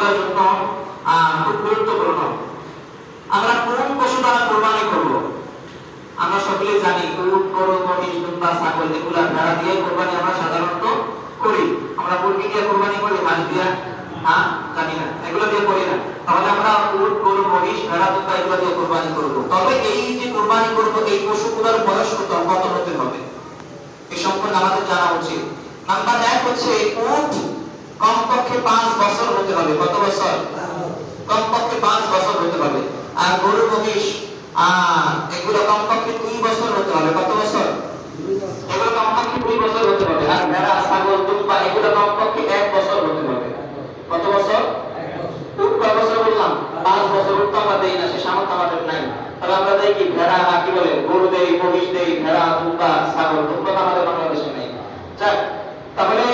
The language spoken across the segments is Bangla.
আমাদের জন্য খুব গুরুত্বপূর্ণ। আমরা কোন পশু দ্বারা কোরবানি করব? আমরা সকলে জানি উট, গরু, মহিষ, দুম্বা, ছাগল, এগুলা ভেড়া দিয়ে কোরবানি আমরা সাধারণত করি। আমরা মুরগি দিয়ে কোরবানি করি, হাঁস দিয়ে জানি না, এগুলো দিয়ে করি না। তাহলে আমরা উট, গরু, মহিষ, ভেড়া, দুম্বা এগুলো দিয়ে কোরবানি করব। তবে এই যে কোরবানি করব, এই পশুগুলোর বয়স কত হতে হবে এই সম্পর্কে আমাদের জানা উচিত। নাম্বার 1 হচ্ছে উট কমপক্ষে 5 বছর হতে হবে। কত বছর? কমপক্ষে 5 বছর হতে হবে। আর গরু, মহিষ এগুলো কমপক্ষে 2 বছর হতে হবে। কত বছর? এগুলো কমপক্ষে 2 বছর হতে হবে। আর ভেড়া, ছাগল, দুম্বা এগুলো কমপক্ষে 1 বছর হতে হবে। কত বছর? উট কয় বছর বললাম? 5 বছর। উট তো আমরা দেই না, সে সামর্থ্য আমাদের নাই। তাহলে আমরা দেই কি? ভেড়া, কি বলে, গরু দেই, মহিষ দেই, ভেড়া, দুম্বা, ছাগল। দুম্বা তো আমাদের বাংলাদেশে নেই। যাক, তাহলে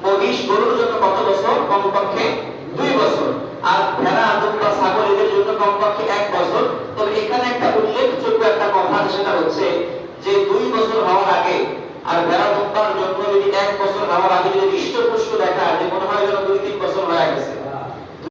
মহিষ, গরুর জন্য কত বছর? কমপক্ষে 2 বছর। আর ভেড়া, দুম্বা, ছাগল এদের জন্য কমপক্ষে 1 বছর। তবে এখানে একটা উল্লেখযোগ্য একটা কথা, সেটা হচ্ছে যে 2 বছর হওয়ার আগে আর ভেড়া, দুম্বার জন্য যদি 1 বছর হওয়ার আগে যদি হৃষ্টপুষ্ট দেখা, যে মনে হয় যেন 2-3 বছর হয়ে গেছে,